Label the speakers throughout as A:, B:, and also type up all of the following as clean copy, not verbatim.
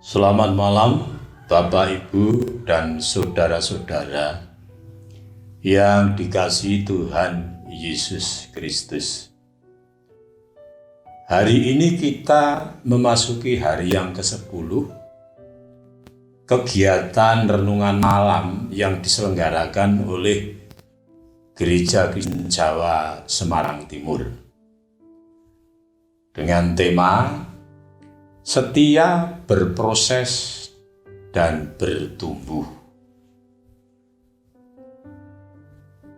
A: Selamat malam, Bapak, Ibu, dan saudara-saudara yang dikasihi Tuhan Yesus Kristus. Hari ini kita memasuki hari yang ke-10, kegiatan renungan malam yang diselenggarakan oleh Gereja Kristen Jawa Semarang Timur. Dengan tema setia, berproses, dan bertumbuh.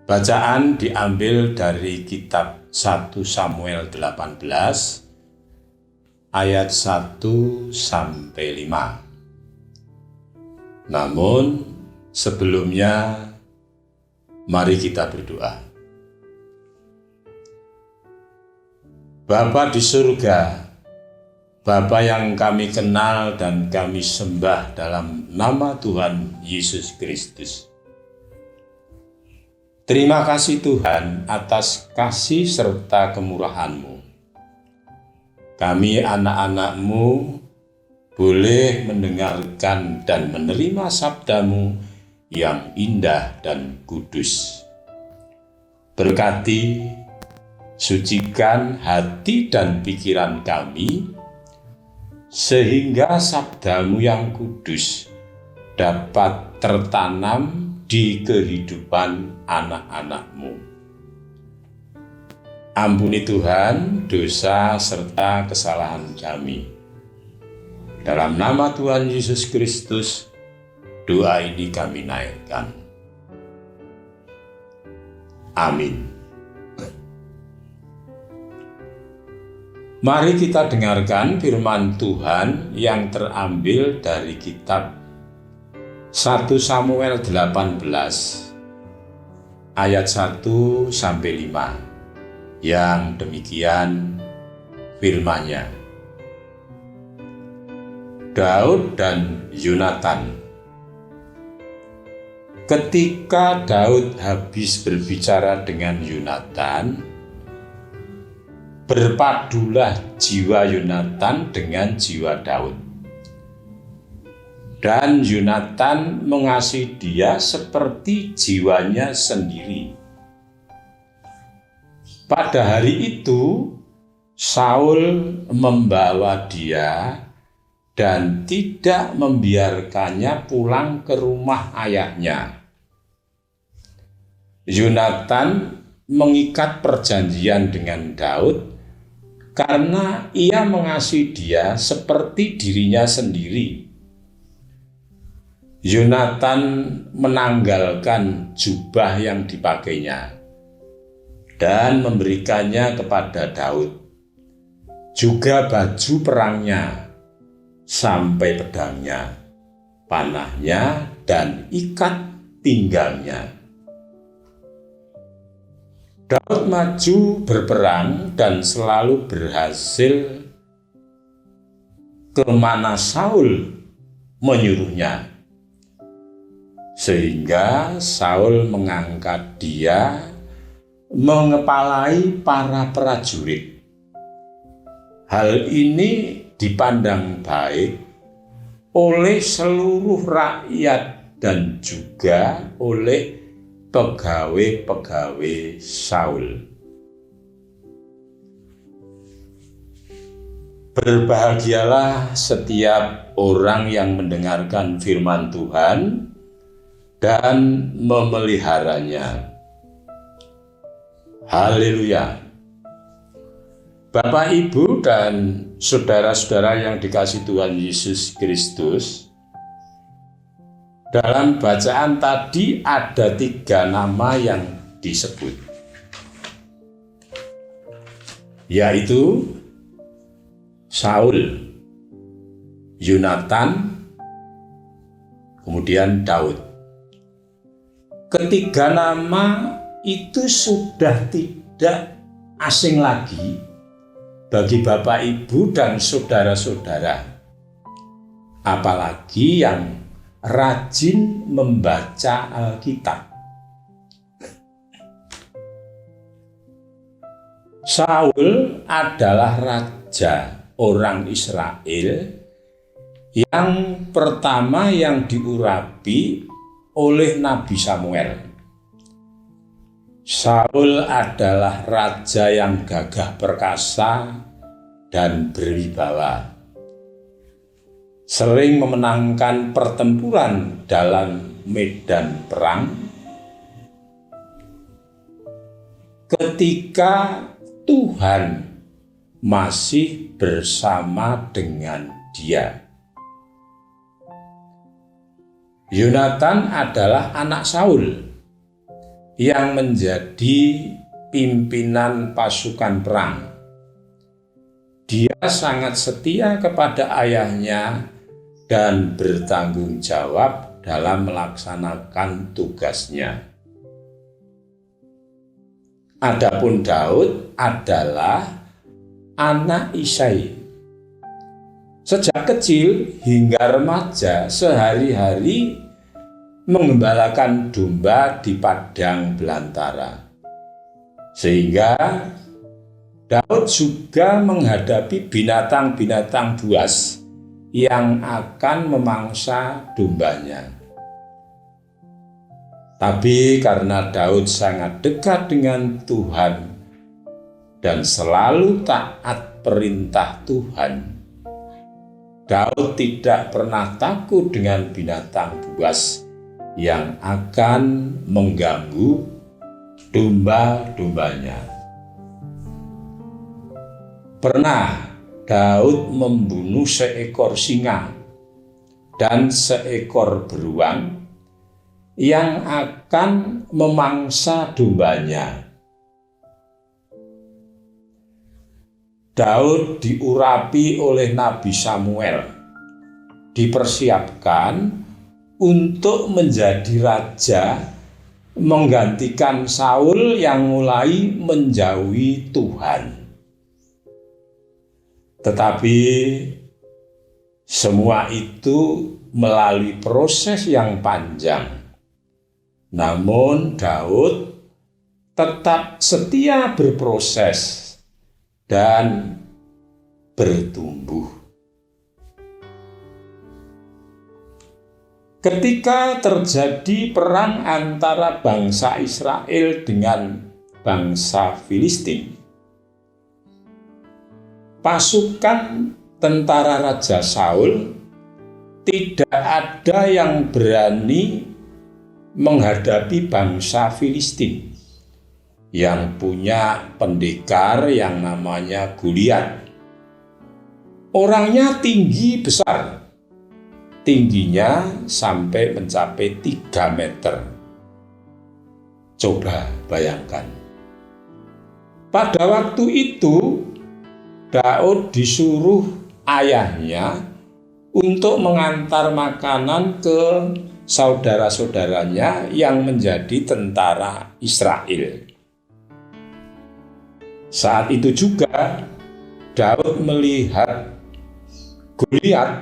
A: Bacaan diambil dari kitab 1 Samuel 18 ayat 1 sampai 5. Namun sebelumnya mari kita berdoa. Bapa di surga, Bapa yang kami kenal dan kami sembah dalam nama Tuhan Yesus Kristus. Terima kasih Tuhan atas kasih serta kemurahan-Mu. Kami anak-anak-Mu boleh mendengarkan dan menerima sabda-Mu yang indah dan kudus. Berkati, sucikan hati dan pikiran kami, sehingga sabda-Mu yang kudus dapat tertanam di kehidupan anak-anak-Mu. Ampuni Tuhan dosa serta kesalahan kami. Dalam nama Tuhan Yesus Kristus, doa ini kami naikkan. Amin. Mari kita dengarkan firman Tuhan yang terambil dari kitab 1 Samuel 18 ayat 1 sampai 5 yang demikian firman-Nya. Daud dan Yonatan. Ketika Daud habis berbicara dengan Yonatan, berpadulah jiwa Yonatan dengan jiwa Daud. Dan Yonatan mengasihi dia seperti jiwanya sendiri. Pada hari itu, Saul membawa dia dan tidak membiarkannya pulang ke rumah ayahnya. Yonatan mengikat perjanjian dengan Daud karena ia mengasihi dia seperti dirinya sendiri. Yonatan menanggalkan jubah yang dipakainya dan memberikannya kepada Daud, juga baju perangnya, sampai pedangnya, panahnya, dan ikat pinggangnya. Daud maju berperang dan selalu berhasil kemana Saul menyuruhnya, sehingga Saul mengangkat dia mengepalai para prajurit. Hal ini dipandang baik oleh seluruh rakyat dan juga oleh pegawai-pegawai Saul. Berbahagialah setiap orang yang mendengarkan firman Tuhan dan memeliharanya. Haleluya. Bapak, Ibu, dan saudara-saudara yang dikasihi Tuhan Yesus Kristus, dalam bacaan tadi ada 3 nama yang disebut, yaitu Saul, Yonatan, kemudian Daud. Ketiga nama itu sudah tidak asing lagi bagi Bapak, Ibu, dan saudara-saudara, apalagi yang rajin membaca Alkitab. Saul adalah raja orang Israel Yang pertama yang diurapi oleh Nabi Samuel. Saul adalah raja yang gagah perkasa dan berwibawa. Sering memenangkan pertempuran dalam medan perang. Ketika Tuhan masih bersama dengan dia. Yonatan adalah anak Saul yang menjadi pimpinan pasukan perang. Dia sangat setia kepada ayahnya dan bertanggung jawab dalam melaksanakan tugasnya. Adapun Daud adalah anak Isai. Sejak kecil hingga remaja sehari-hari mengembalakan domba di padang belantara. Sehingga Daud juga menghadapi binatang-binatang buas yang akan memangsa dombanya. Tapi karena Daud sangat dekat dengan Tuhan dan selalu taat perintah Tuhan, Daud tidak pernah takut dengan binatang buas yang akan mengganggu domba-dombanya. Pernah Daud membunuh seekor singa dan seekor beruang yang akan memangsa dombanya. Daud diurapi oleh Nabi Samuel, dipersiapkan untuk menjadi raja menggantikan Saul yang mulai menjauhi Tuhan. Tetapi semua itu melalui proses yang panjang. Namun Daud tetap setia berproses dan bertumbuh. Ketika terjadi perang antara bangsa Israel dengan bangsa Filistin, pasukan tentara Raja Saul tidak ada yang berani menghadapi bangsa Filistin yang punya pendekar yang namanya Goliat. Orangnya tinggi besar, tingginya sampai mencapai 3 meter. Coba bayangkan. Pada waktu itu Daud disuruh ayahnya untuk mengantar makanan ke saudara-saudaranya yang menjadi tentara Israel. Saat itu juga Daud melihat Goliat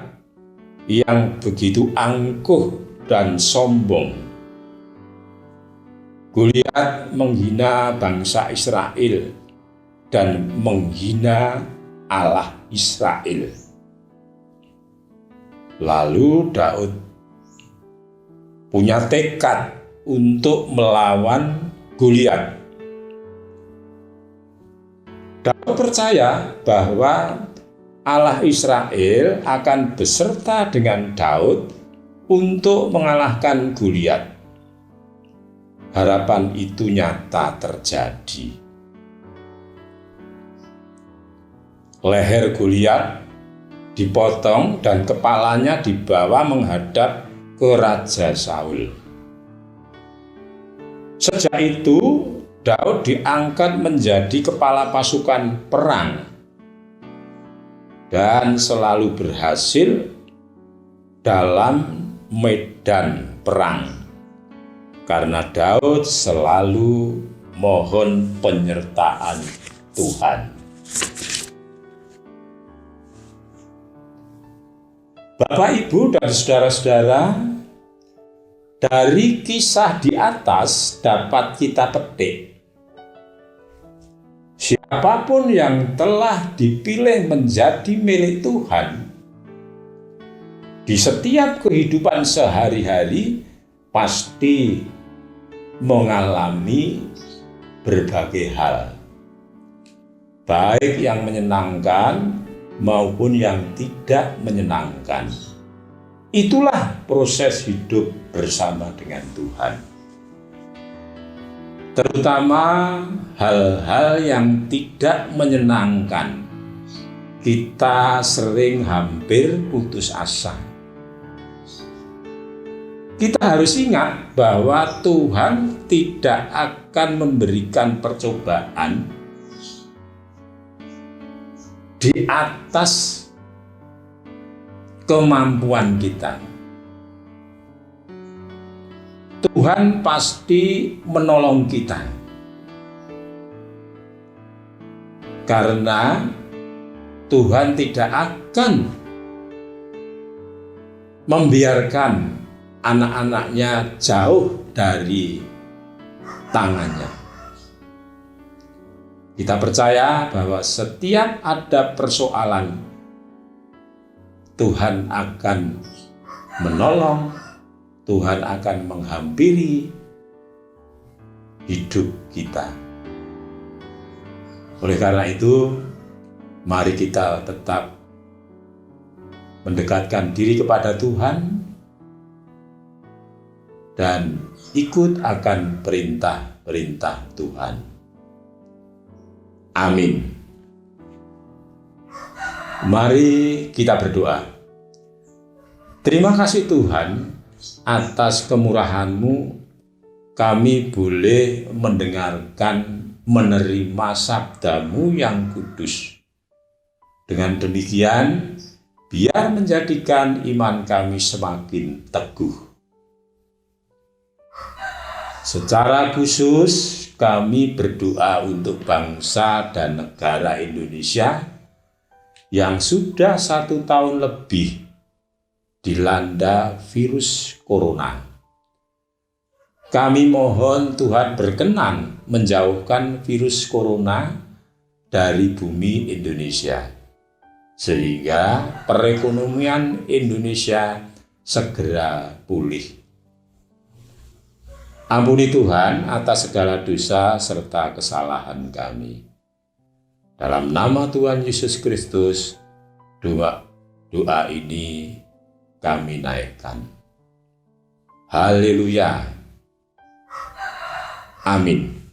A: yang begitu angkuh dan sombong. Goliat menghina bangsa Israel dan menghina Allah Israel. Lalu Daud punya tekad untuk melawan Goliat. Daud percaya bahwa Allah Israel akan beserta dengan Daud untuk mengalahkan Goliat. Harapan itu nyata terjadi. Leher Goliat dipotong dan kepalanya dibawa menghadap ke Raja Saul. Sejak itu Daud diangkat menjadi kepala pasukan perang dan selalu berhasil dalam medan perang karena Daud selalu mohon penyertaan Tuhan. Bapak, Ibu, dan saudara-saudara, dari kisah di atas dapat kita petik, siapapun yang telah dipilih menjadi milik Tuhan di setiap kehidupan sehari-hari pasti mengalami berbagai hal, baik yang menyenangkan maupun yang tidak menyenangkan. Itulah proses hidup bersama dengan Tuhan. Terutama hal-hal yang tidak menyenangkan, kita sering hampir putus asa. Kita harus ingat bahwa Tuhan tidak akan memberikan percobaan di atas kemampuan kita. Tuhan pasti menolong kita, karena Tuhan tidak akan membiarkan anak-anaknya jauh dari tangannya. Kita percaya bahwa setiap ada persoalan, Tuhan akan menolong, Tuhan akan menghampiri hidup kita. Oleh karena itu, mari kita tetap mendekatkan diri kepada Tuhan dan ikut akan perintah-perintah Tuhan. Amin. Mari kita berdoa. Terima kasih Tuhan, atas kemurahan-Mu kami boleh mendengarkan, menerima sabda-Mu yang kudus. Dengan demikian, biar menjadikan iman kami semakin teguh. Secara khusus, kami berdoa untuk bangsa dan negara Indonesia yang sudah 1 tahun lebih dilanda virus corona. Kami mohon Tuhan berkenan menjauhkan virus corona dari bumi Indonesia, sehingga perekonomian Indonesia segera pulih. Ampuni Tuhan atas segala dosa serta kesalahan kami. Dalam nama Tuhan Yesus Kristus, doa ini kami naikkan. Haleluya. Amin.